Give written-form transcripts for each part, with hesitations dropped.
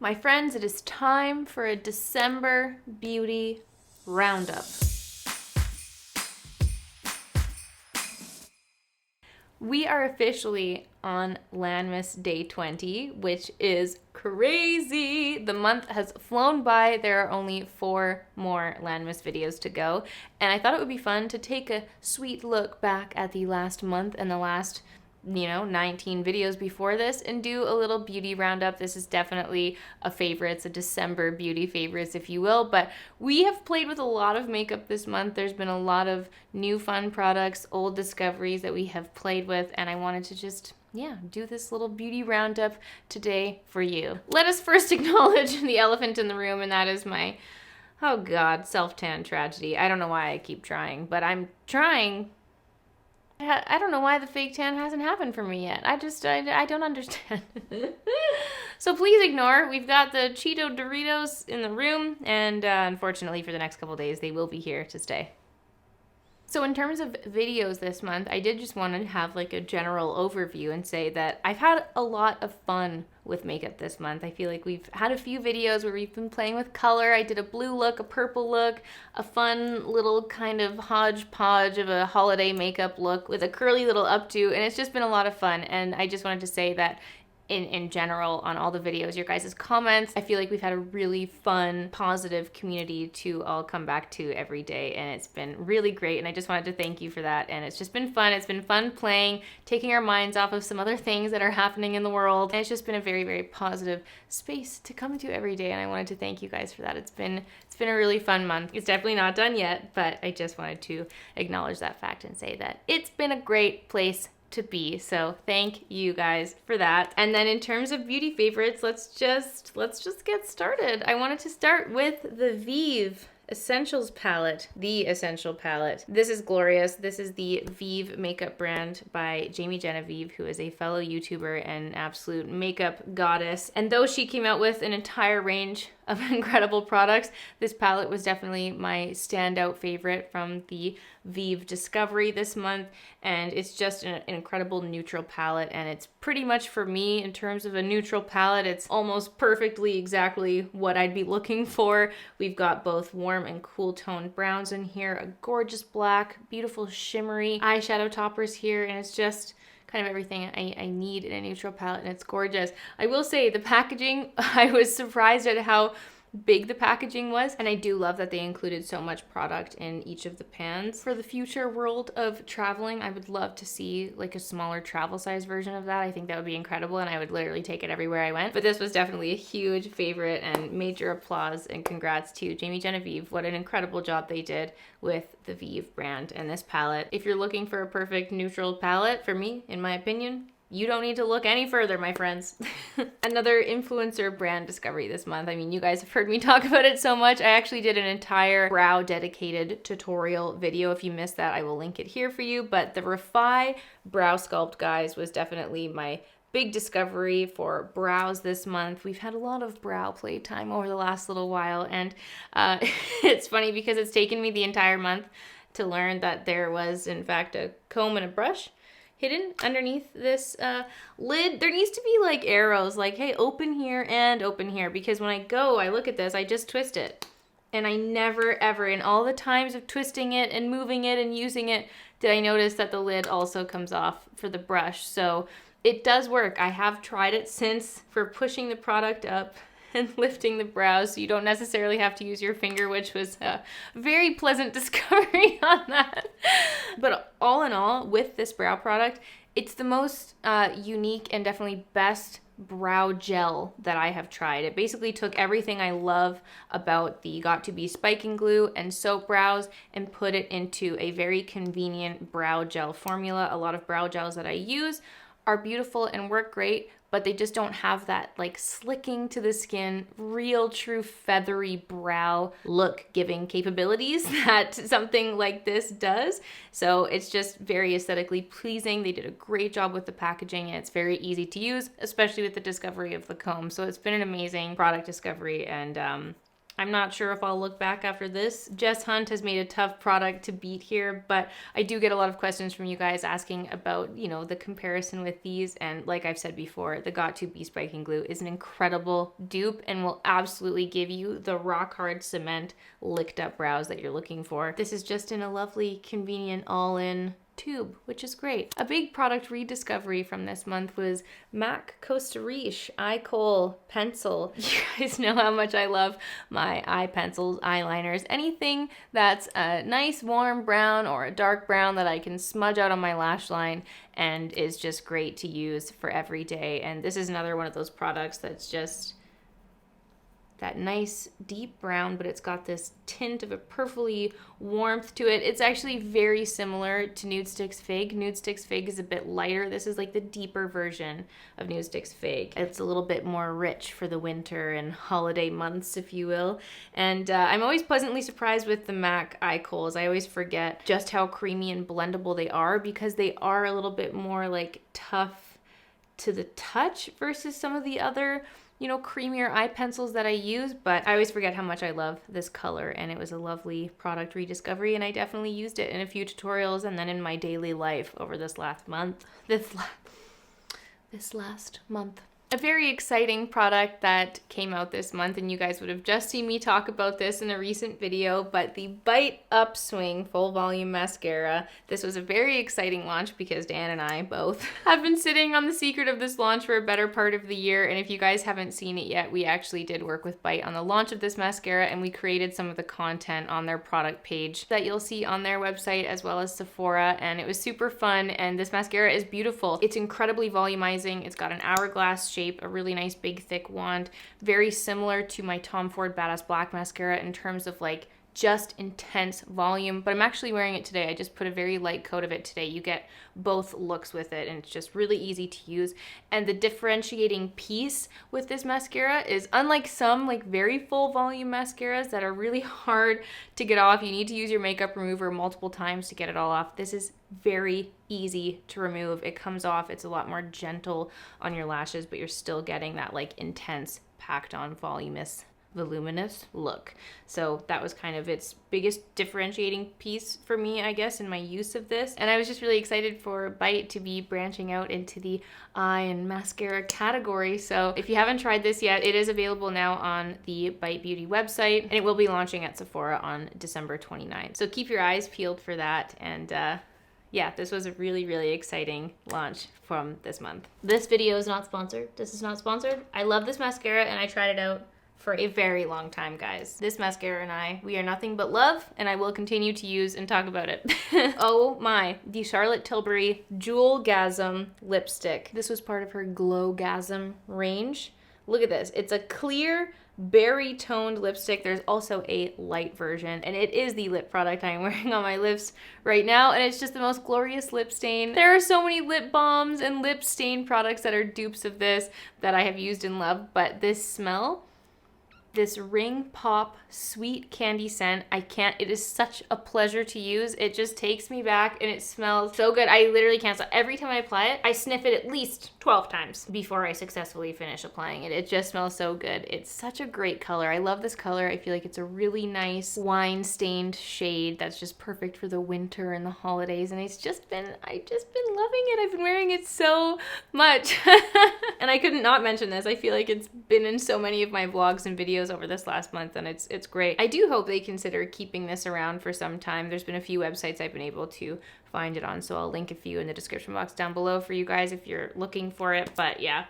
My friends, it is time for a December beauty roundup. We are officially on Landmas Day 20, which is crazy. The month has flown by. There are only 4 more Landmas videos to go. And I thought it would be fun to take a sweet look back at the last month and the last 19 videos before this and do a little beauty roundup. This is definitely a favorite. It's a December beauty favorites, if you will, but we have played with a lot of makeup this month. There's been a lot of new fun products, old discoveries that we have played with, and I wanted to just do this little beauty roundup today for you. Let us first acknowledge the elephant in the room, and that is my, oh God, self-tan tragedy. I don't know why I keep trying, but I'm trying. I don't know why the fake tan hasn't happened for me yet. I don't understand. So please ignore. We've got the Cheeto Doritos in the room, and unfortunately for the next couple days, they will be here to stay. So in terms of videos this month, I did just want to have like a general overview and say that I've had a lot of fun with makeup this month. I feel like we've had a few videos where we've been playing with color. I did a blue look, a purple look, a fun little kind of hodgepodge of a holiday makeup look with a curly little updo, and it's just been a lot of fun. And I just wanted to say that in general on all the videos, your guys' comments, I feel like we've had a really fun, positive community to all come back to every day, and it's been really great, and I just wanted to thank you for that. And it's just been fun. It's been fun playing, taking our minds off of some other things that are happening in the world, and it's just been a very, very positive space to come to every day, and I wanted to thank you guys for that. It's been a really fun month. It's definitely not done yet, but I just wanted to acknowledge that fact and say that it's been a great place to be. So thank you guys for that. And then in terms of beauty favorites, let's just get started. I wanted to start with the Vive Essentials palette, the Essential palette. This is glorious. This is the Vive makeup brand by Jamie Genevieve, who is a fellow YouTuber and absolute makeup goddess. And though she came out with an entire range of incredible products, this palette was definitely my standout favorite from the Vive discovery this month, and it's just an incredible neutral palette, and it's pretty much for me in terms of a neutral palette. It's almost perfectly exactly what I'd be looking for. We've got both warm and cool toned browns in here, a gorgeous black, beautiful shimmery eyeshadow toppers here, and it's just kind of everything I need in a neutral palette, and it's gorgeous. I will say the packaging, I was surprised at how big the packaging was, and I do love that they included so much product in each of the pans. For the future world of traveling, I would love to see like a smaller travel size version of that. I think that would be incredible, and I would literally take it everywhere I went. But this was definitely a huge favorite, and major applause and congrats to Jamie Genevieve. What an incredible job they did with the Vive brand and this palette. If you're looking for a perfect neutral palette, for me, in my opinion, you don't need to look any further, my friends. Another influencer brand discovery this month. I mean, you guys have heard me talk about it so much. I actually did an entire brow dedicated tutorial video. If you missed that, I will link it here for you. But the Refi Brow Sculpt, guys, was definitely my big discovery for brows this month. We've had a lot of brow playtime over the last little while, and it's funny because it's taken me the entire month to learn that there was, in fact, a comb and a brush hidden underneath this lid. There needs to be like arrows, like, hey, open here and open here, because when I look at this, I just twist it. And I never, ever, in all the times of twisting it and moving it and using it, did I notice that the lid also comes off for the brush. So it does work. I have tried it since for pushing the product up and lifting the brows, so you don't necessarily have to use your finger, which was a very pleasant discovery on that. But all in all, with this brow product, it's the most unique and definitely best brow gel that I have tried. It basically took everything I love about the Got2b spiking glue and soap brows and put it into a very convenient brow gel formula. A lot of brow gels that I use are beautiful and work great, but they just don't have that like slicking to the skin, real true feathery brow look giving capabilities that something like this does. So it's just very aesthetically pleasing. They did a great job with the packaging, and it's very easy to use, especially with the discovery of the comb. So it's been an amazing product discovery, and I'm not sure if I'll look back after this. Jess Hunt has made a tough product to beat here, but I do get a lot of questions from you guys asking about, you know, the comparison with these. And like I've said before, the Got2 Bee Spiking Glue is an incredible dupe and will absolutely give you the rock hard cement licked up brows that you're looking for. This is just in a lovely, convenient, all-in tube, which is great. A big product rediscovery from this month was MAC Costa Riche Eye Kohl Pencil. You guys know how much I love my eye pencils, eyeliners, anything that's a nice warm brown or a dark brown that I can smudge out on my lash line and is just great to use for every day. And this is another one of those products that's just that nice deep brown, but it's got this tint of a purpley warmth to it. It's actually very similar to Nudestix Fig. Nudestix Fig is a bit lighter. This is like the deeper version of Nudestix Fig. It's a little bit more rich for the winter and holiday months, if you will. And I'm always pleasantly surprised with the MAC Eye Kohls. I always forget just how creamy and blendable they are because they are a little bit more like tough to the touch versus some of the other, you know, creamier eye pencils that I use, but I always forget how much I love this color, and it was a lovely product rediscovery, and I definitely used it in a few tutorials and then in my daily life over this last month. This last month. A very exciting product that came out this month, and you guys would have just seen me talk about this in a recent video, but the Bite Upswing Full Volume Mascara. This was a very exciting launch because Dan and I both have been sitting on the secret of this launch for a better part of the year, and if you guys haven't seen it yet, we actually did work with Bite on the launch of this mascara, and we created some of the content on their product page that you'll see on their website as well as Sephora, and it was super fun, and this mascara is beautiful. It's incredibly volumizing. It's got an hourglass shape, a really nice big thick wand, very similar to my Tom Ford Badass Black mascara in terms of like just intense volume, but I'm actually wearing it today. I just put a very light coat of it today. You get both looks with it, and it's just really easy to use. And the differentiating piece with this mascara is, unlike some like very full volume mascaras that are really hard to get off, you need to use your makeup remover multiple times to get it all off. This is very easy to remove. It comes off. It's a lot more gentle on your lashes, but you're still getting that like intense packed on voluminous look. So that was kind of its biggest differentiating piece for me, I guess, in my use of this. And I was just really excited for Bite to be branching out into the eye and mascara category. So if you haven't tried this yet, it is available now on the Bite Beauty website, and it will be launching at Sephora on December 29th. So keep your eyes peeled for that. And yeah, this was a really, really exciting launch from this month. This video is not sponsored. This is not sponsored. I love this mascara, and I tried it out for a very long time, guys. This mascara and I, we are nothing but love, and I will continue to use and talk about it. Oh my, the Charlotte Tilbury Jewelgasm lipstick. This was part of her Glowgasm range. Look at this. It's a clear, berry toned lipstick. There's also a light version, and it is the lip product I'm wearing on my lips right now, and it's just the most glorious lip stain. There are so many lip balms and lip stain products that are dupes of this that I have used and loved, but this smell, this Ring Pop sweet candy scent, it is such a pleasure to use. It just takes me back, and it smells so good. I literally can't stop. Every time I apply it, I sniff it at least 12 times before I successfully finish applying it. It just smells so good. It's such a great color. I love this color. I feel like it's a really nice wine-stained shade that's just perfect for the winter and the holidays, and I've just been loving it. I've been wearing it so much. And I couldn't not mention this. I feel like it's been in so many of my vlogs and videos over this last month, and it's great. I do hope they consider keeping this around for some time. There's been a few websites I've been able to find it on, so I'll link a few in the description box down below for you guys if you're looking for it. But yeah,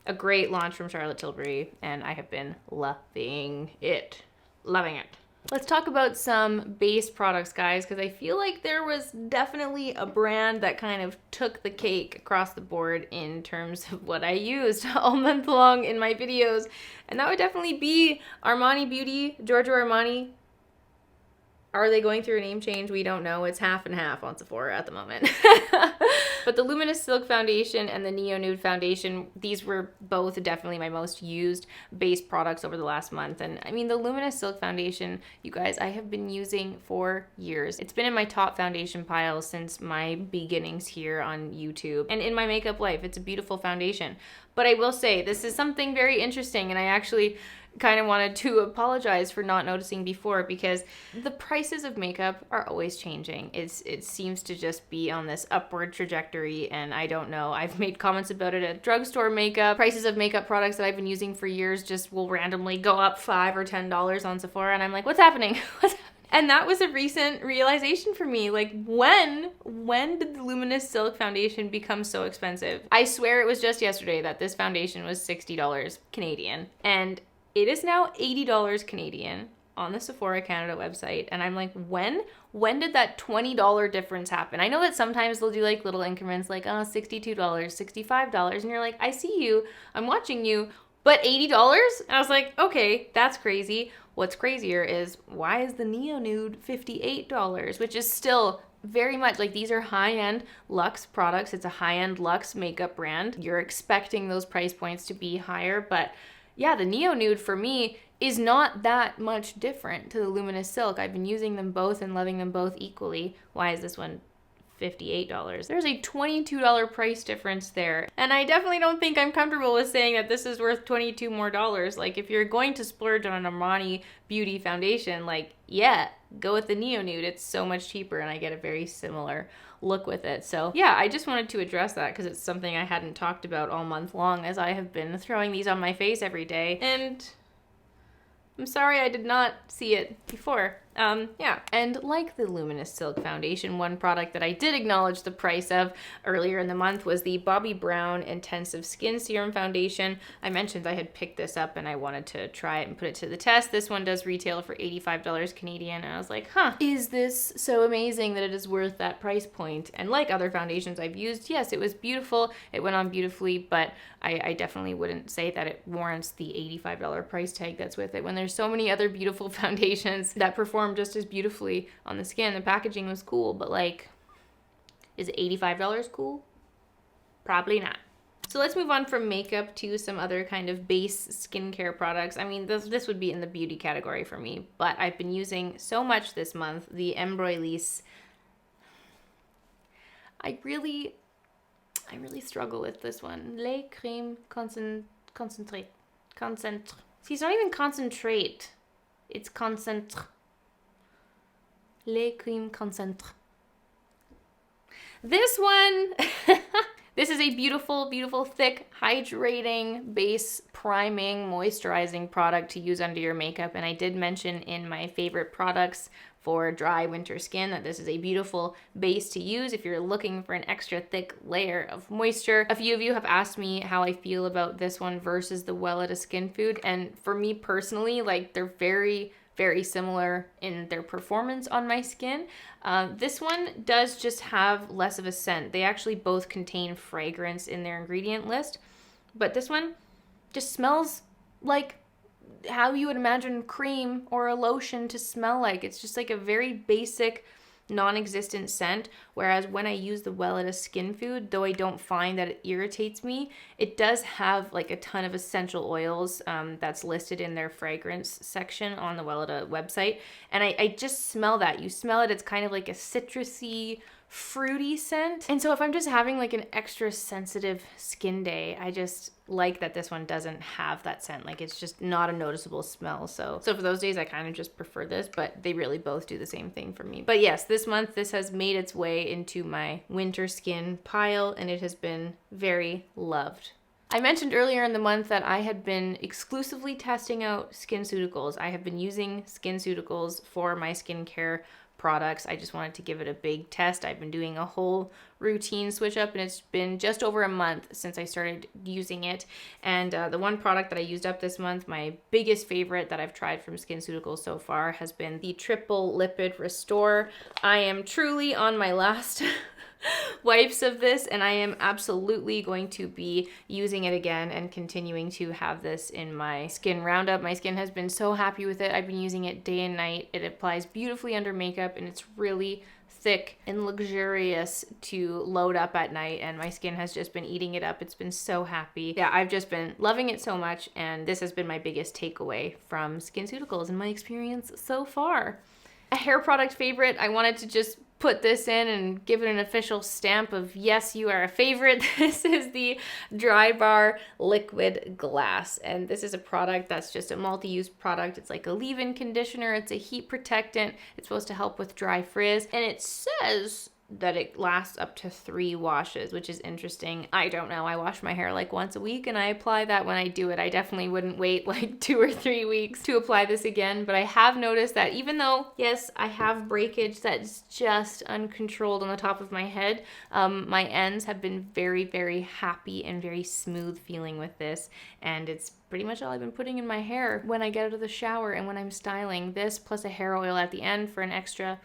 a great launch from Charlotte Tilbury, and I have been loving it. Loving it. Let's talk about some base products, guys, because I feel like there was definitely a brand that kind of took the cake across the board in terms of what I used all month long in my videos, and that would definitely be Armani Beauty, Giorgio Armani. Are they going through a name change? We don't know. It's half and half on Sephora at the moment. But the Luminous Silk Foundation and the Neo Nude Foundation, these were both definitely my most used base products over the last month. And I mean, the Luminous Silk Foundation, you guys, I have been using for years. It's been in my top foundation pile since my beginnings here on YouTube and in my makeup life. It's a beautiful foundation. But I will say, this is something very interesting, and I actually kind of wanted to apologize for not noticing before, because the prices of makeup are always changing. It seems to just be on this upward trajectory, and I don't know. I've made comments about it at drugstore makeup. Prices of makeup products that I've been using for years just will randomly go up $5 or $10 on Sephora, and I'm like, what's happening? What's happening? And that was a recent realization for me. Like, when did the Luminous Silk Foundation become so expensive? I swear it was just yesterday that this foundation was $60 Canadian. And it is now $80 Canadian on the Sephora Canada website. And I'm like, when did that $20 difference happen? I know that sometimes they'll do like little increments like, oh, $62, $65. And you're like, I see you, I'm watching you. But $80? And I was like, okay, that's crazy. What's crazier is, why is the Neo Nude $58? Which is still very much like, these are high-end luxe products. It's a high-end luxe makeup brand. You're expecting those price points to be higher. But yeah, the Neo Nude for me is not that much different to the Luminous Silk. I've been using them both and loving them both equally. Why is this one $58? There's a $22 price difference there. And I definitely don't think I'm comfortable with saying that this is worth $22 more. Like, if you're going to splurge on an Armani Beauty foundation, like, yeah, go with the Neo Nude. It's so much cheaper and I get a very similar look with it. So yeah, I just wanted to address that because it's something I hadn't talked about all month long, as I have been throwing these on my face every day. And I'm sorry I did not see it before. Yeah. And like the Luminous Silk Foundation, one product that I did acknowledge the price of earlier in the month was the Bobbi Brown Intensive Skin Serum Foundation. I mentioned I had picked this up and I wanted to try it and put it to the test. This one does retail for $85 Canadian. And I was like, huh, is this so amazing that it is worth that price point? And like other foundations I've used, yes, it was beautiful. It went on beautifully, but I definitely wouldn't say that it warrants the $85 price tag that's with it when there's so many other beautiful foundations that perform just as beautifully on the skin. The packaging was cool, but like, is $85 cool? Probably not. So let's move on from makeup to some other kind of base skincare products. I mean, this would be in the beauty category for me, but I've been using so much this month, the Embryolisse. I really struggle with this one. Lait-Crème Concentré. See, it's not even concentrate. It's concentré. Lait-Crème Concentré. This one, this is a beautiful, beautiful, thick, hydrating, base, priming, moisturizing product to use under your makeup. And I did mention in my favorite products for dry winter skin that this is a beautiful base to use if you're looking for an extra thick layer of moisture. A few of you have asked me how I feel about this one versus the Welleda Skin Food. And for me personally, like, they're very, very similar in their performance on my skin. This one does just have less of a scent. They actually both contain fragrance in their ingredient list, but this one just smells like how you would imagine cream or a lotion to smell like. It's just like a very basic, non-existent scent, whereas when I use the Welleda Skin Food, though I don't find that it irritates me, it does have like a ton of essential oils that's listed in their fragrance section on the Welleda website, and I just smell that. You smell it, it's kind of like a citrusy, fruity scent. And so if I'm just having like an extra sensitive skin day, I just like that this one doesn't have that scent. Like, it's just not a noticeable smell. So for those days, I kind of just prefer this, but they really both do the same thing for me. But yes, this month, this has made its way into my winter skin pile, and it has been very loved. I mentioned earlier in the month that I had been exclusively testing out SKINCEUTICALS. I have been using SKINCEUTICALS for my skincare products. I just wanted to give it a big test. I've been doing a whole routine switch up, and it's been just over a month since I started using it. And the one product that I used up this month, my biggest favorite that I've tried from SKINCEUTICALS so far, has been the Triple Lipid Restore. I am truly on my last wipes of this, and I am absolutely going to be using it again and continuing to have this in my skin roundup. My skin has been so happy with it. I've been using it day and night. It applies beautifully under makeup, and it's really thick and luxurious to load up at night, and my skin has just been eating it up. It's been so happy. Yeah, I've just been loving it so much, and this has been my biggest takeaway from SKINCEUTICALS in my experience so far. A hair product favorite, I wanted to just put this in and give it an official stamp of yes, you are a favorite. This is the DRYBAR Liquid Glass, and this is a product that's just a multi-use product. It's like a leave-in conditioner, it's a heat protectant, it's supposed to help with dry frizz, and it says that it lasts up to 3 washes, which is interesting. I don't know. I wash my hair like once a week and I apply that when I do it. I definitely wouldn't wait like 2 or 3 weeks to apply this again, but I have noticed that even though, yes, I have breakage that's just uncontrolled on the top of my head, my ends have been very, very happy and very smooth feeling with this, and it's pretty much all I've been putting in my hair when I get out of the shower and when I'm styling. This plus a hair oil at the end for an extra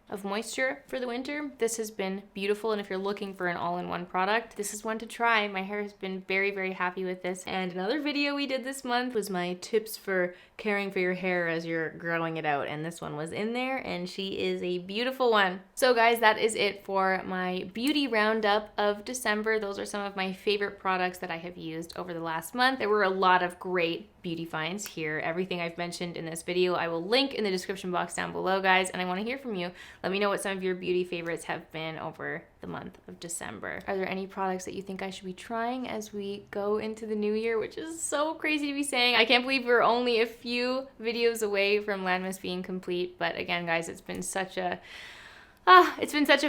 of moisture for the winter. This has been beautiful, and if you're looking for an all-in-one product, this is one to try. My hair has been very, very happy with this. And another video we did this month was my tips for caring for your hair as you're growing it out, and this one was in there, and she is a beautiful one. So guys, that is it for my beauty roundup of December. Those are some of my favorite products that I have used over the last month. There were a lot of great beauty finds here. Everything I've mentioned in this video I will link in the description box down below, guys, and I want to hear from you. Let me know what some of your beauty favorites have been over the month of December. Are there any products that you think I should be trying as we go into the new year, which is so crazy to be saying. I can't believe we're only a few videos away from Landmas being complete, but again, guys, it's been such a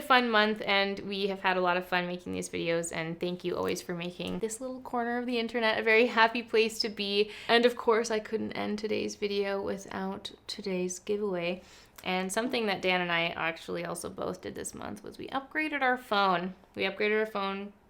fun month, and we have had a lot of fun making these videos, and thank you always for making this little corner of the internet a very happy place to be. And of course, I couldn't end today's video without today's giveaway. And something that Dan and I actually also both did this month was we upgraded our phone. We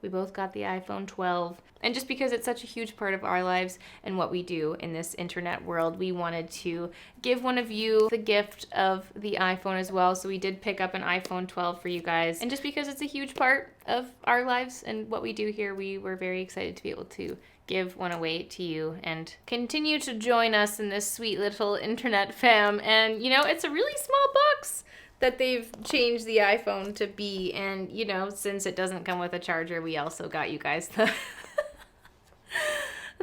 both got the iPhone 12. And just because it's such a huge part of our lives and what we do in this internet world, we wanted to give one of you the gift of the iPhone as well. So we did pick up an iPhone 12 for you guys. And just because it's a huge part of our lives and what we do here, we were very excited to be able to give one away to you and continue to join us in this sweet little internet fam. And you know, it's a really small box that they've changed the iPhone to be, and you know, since it doesn't come with a charger, we also got you guys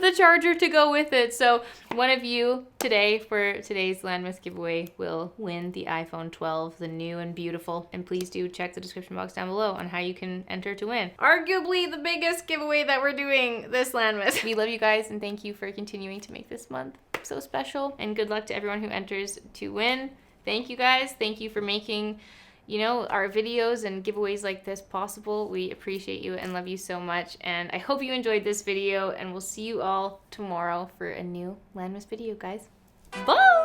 the charger to go with it. So one of you today for today's Landmas giveaway will win the iPhone 12, the new and beautiful. And please do check the description box down below on how you can enter to win. Arguably the biggest giveaway that we're doing this Landmas. We love you guys, and thank you for continuing to make this month so special. And good luck to everyone who enters to win. Thank you guys. Thank you for making, you know, our videos and giveaways like this possible. We appreciate you and love you so much. And I hope you enjoyed this video, and we'll see you all tomorrow for a new Landmas video, guys. Bye!